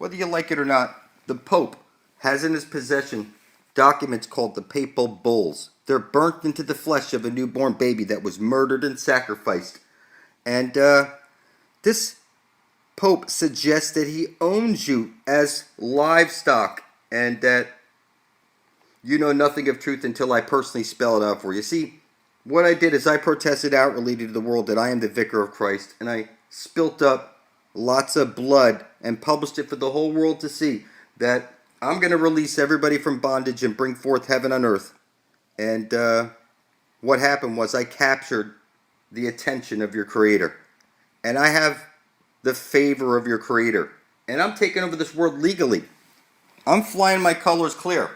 Whether you like it or not, the Pope has in his possession documents called the Papal Bulls. They're burnt into the flesh of a newborn baby that was murdered and sacrificed. And this Pope suggests that he owns you as livestock and that you know nothing of truth until I personally spell it out for you. See, what I did is I protested outwardly to the world that I am the vicar of Christ, and I spilt up lots of blood and published it for the whole world to see that I'm going to release everybody from bondage and bring forth heaven on earth. And what happened was I captured the attention of your creator. And I have the favor of your creator. And I'm taking over this world legally. I'm flying my colors clear.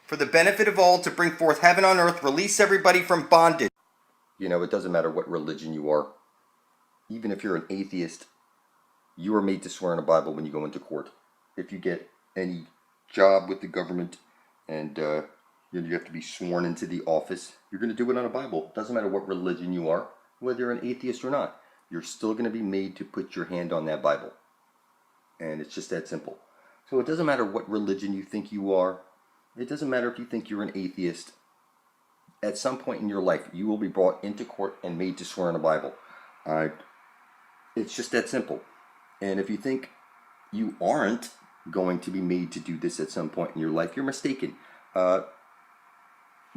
For the benefit of all, to bring forth heaven on earth, release everybody from bondage. You know, it doesn't matter what religion you are. Even if you're an atheist, you are made to swear in a Bible when you go into court. If you get any job with the government and you have to be sworn into the office, you're going to do it on a Bible. It doesn't matter what religion you are, whether you're an atheist or not. You're still going to be made to put your hand on that Bible. And it's just that simple. So it doesn't matter what religion you think you are. It doesn't matter if you think you're an atheist. At some point in your life, you will be brought into court and made to swear in a Bible. It's just that simple. And if you think you aren't going to be made to do this at some point in your life, you're mistaken.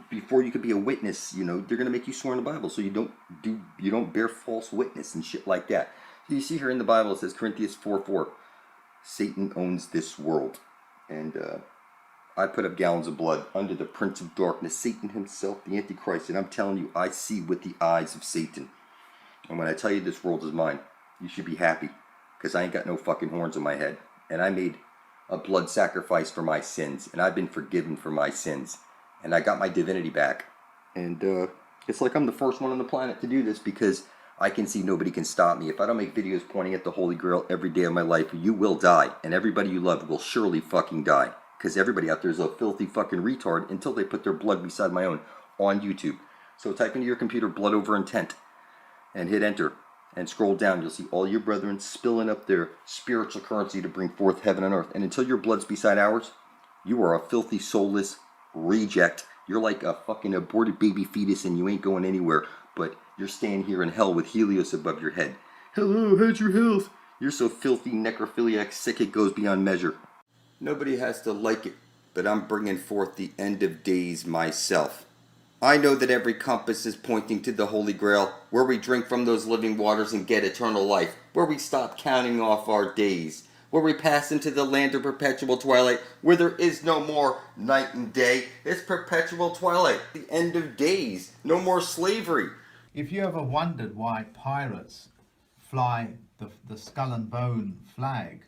Before you could be a witness, you know, they're going to make you swear in the Bible, so you don't bear false witness and shit like that. So you see here in the Bible, it says Corinthians 4:4, Satan owns this world. And I put up gallons of blood under the prince of darkness, Satan himself, the Antichrist. And I'm telling you, I see with the eyes of Satan. And when I tell you this world is mine, you should be happy. Because I ain't got no fucking horns on my head. And I made a blood sacrifice for my sins. And I've been forgiven for my sins. And I got my divinity back. And it's like I'm the first one on the planet to do this because I can see nobody can stop me. If I don't make videos pointing at the Holy Grail every day of my life, you will die. And everybody you love will surely fucking die. Because everybody out there is a filthy fucking retard until they put their blood beside my own on YouTube. So type into your computer blood over intent and hit enter. And scroll down, you'll see all your brethren spilling up their spiritual currency to bring forth heaven and earth. And until your blood's beside ours, you are a filthy, soulless reject. You're like a fucking aborted baby fetus and you ain't going anywhere. But you're staying here in hell with Helios above your head. Hello, how's your health? You're so filthy, necrophiliac, sick it goes beyond measure. Nobody has to like it, but I'm bringing forth the end of days myself. I know that every compass is pointing to the Holy Grail, where we drink from those living waters and get eternal life, where we stop counting off our days, where we pass into the land of perpetual twilight, where there is no more night and day. It's perpetual twilight, the end of days, no more slavery. If you ever wondered why pirates fly the skull and bone flag,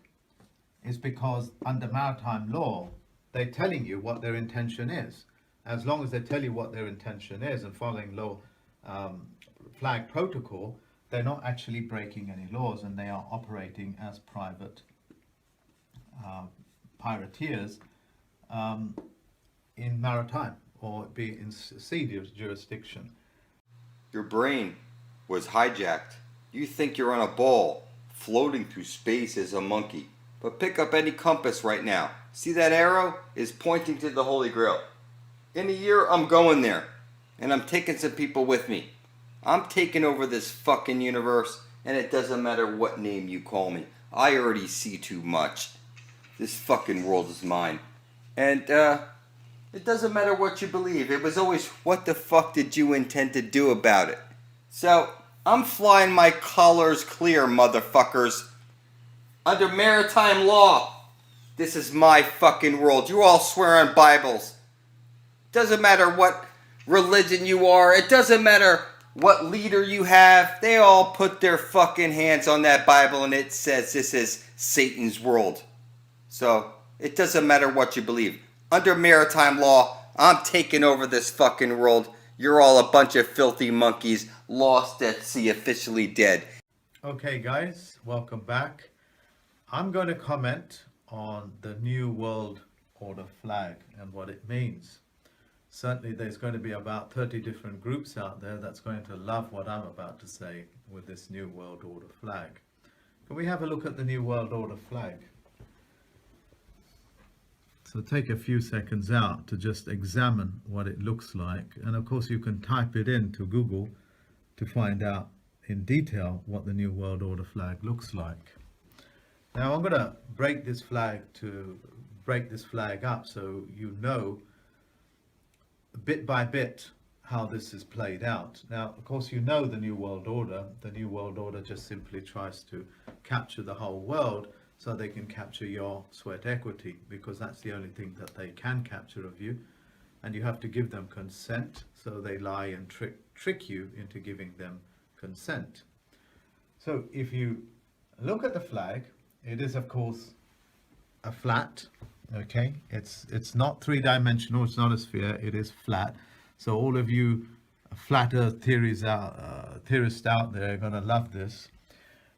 it's because under maritime law, they're telling you what their intention is. As long as they tell you what their intention is and following law, flag protocol, they're not actually breaking any laws and they are operating as private pirateers in maritime or be in sea jurisdiction. Your brain was hijacked. You think you're on a ball floating through space as a monkey. But pick up any compass right now. See that arrow is pointing to the Holy Grail. In a year, I'm going there. And I'm taking some people with me. I'm taking over this fucking universe. And it doesn't matter what name you call me. I already see too much. This fucking world is mine. And, it doesn't matter what you believe. It was always, what the fuck did you intend to do about it? So, I'm flying my colors clear, motherfuckers. Under maritime law. This is my fucking world. You all swear on Bibles. Doesn't matter what religion you are. It doesn't matter what leader you have. They all put their fucking hands on that Bible and it says this is Satan's world. So, it doesn't matter what you believe. Under maritime law, I'm taking over this fucking world. You're all a bunch of filthy monkeys, lost at sea, officially dead. Okay guys, welcome back. I'm going to comment on the New World Order flag and what it means. Certainly there's going to be about 30 different groups out there that's going to love what I'm about to say with this New World Order flag. Can we have a look at the New World Order flag? So take a few seconds out to just examine what it looks like. And of course you can type it into Google to find out in detail what the New World Order flag looks like. Now I'm going to break this flag up so you know bit by bit how this is played out. Now, of course, you know the New World Order. The New World Order just simply tries to capture the whole world so they can capture your sweat equity, because that's the only thing that they can capture of you. And you have to give them consent, so they lie and trick you into giving them consent. So if you look at the flag, it is, of course, a flat. Okay, it's not three-dimensional, it's not a sphere, it is flat. So all of you flat earth theorists out there are going to love this.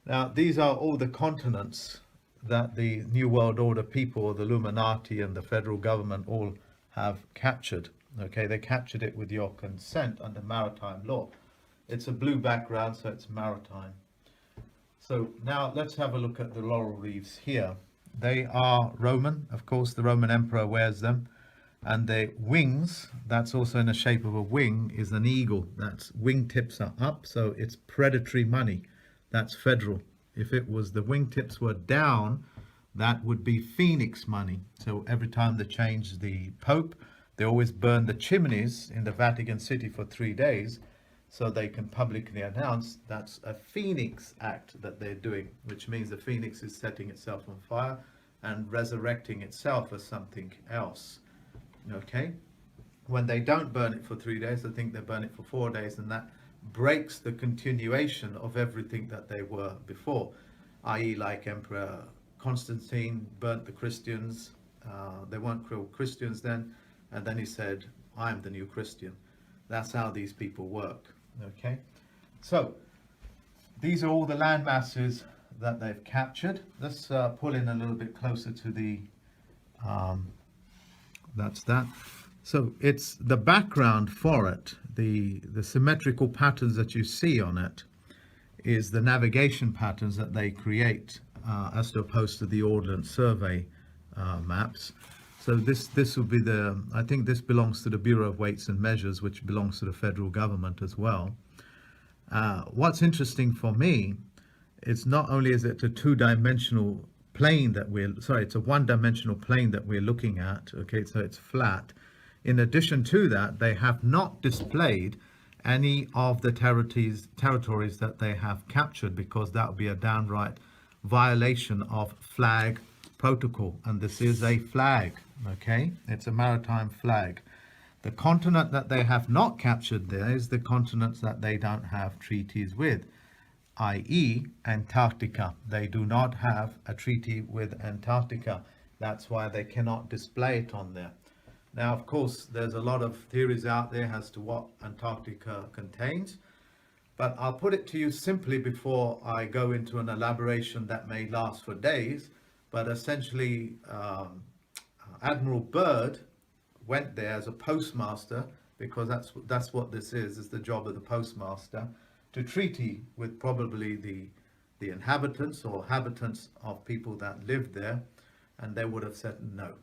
Now these are all the continents that the New World Order people, the Illuminati and the federal government all have captured. Okay, they captured it with your consent under maritime law. It's a blue background, so it's maritime. So now let's have a look at the laurel wreaths here. They are Roman, of course, the Roman emperor wears them. And the wings, that's also in the shape of a wing, is an eagle. That's wingtips are up, so it's predatory money. That's federal. If it was the wingtips were down, that would be phoenix money. So every time they change the Pope, they always burn the chimneys in the Vatican City for 3 days, so they can publicly announce that's a phoenix act that they're doing, which means the phoenix is setting itself on fire and resurrecting itself as something else. Okay, when they don't burn it for 3 days, I think they burn it for 4 days, and that breaks the continuation of everything that they were before, i.e. like Emperor Constantine burnt the Christians. They weren't called Christians then, and then he said, I'm the new Christian. That's how these people work. Okay, so these are all the land masses that they've captured. Let's pull in a little bit closer to the that's that. So it's the background for it, the symmetrical patterns that you see on it is the navigation patterns that they create as opposed to the Ordnance Survey maps. So this will be I think this belongs to the Bureau of Weights and Measures, which belongs to the federal government as well. What's interesting for me is not only is it a two-dimensional plane that it's a one-dimensional plane that we're looking at, okay, so it's flat. In addition to that, they have not displayed any of the territories that they have captured, because that would be a downright violation of flag protocol, and this is a flag, okay, it's a maritime flag. The continent that they have not captured there is the continents that they don't have treaties with, i.e. Antarctica. They do not have a treaty with Antarctica. That's why they cannot display it on there. Now, of course, there's a lot of theories out there as to what Antarctica contains, but I'll put it to you simply before I go into an elaboration that may last for days. But essentially, Admiral Byrd went there as a postmaster, because that's what this is the job of the postmaster, to treaty with probably the inhabitants or habitants of people that lived there, and they would have said no.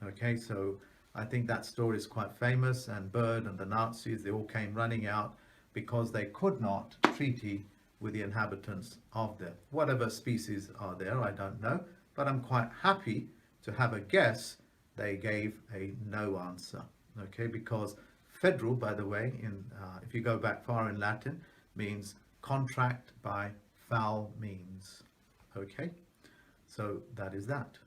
Okay, so I think that story is quite famous, and Byrd and the Nazis, they all came running out because they could not treaty with the inhabitants of there. Whatever species are there, I don't know, but I'm quite happy to have a guess they gave a no answer. Okay, because federal, by the way, if you go back far in Latin, means contract by foul means. Okay, so that is that.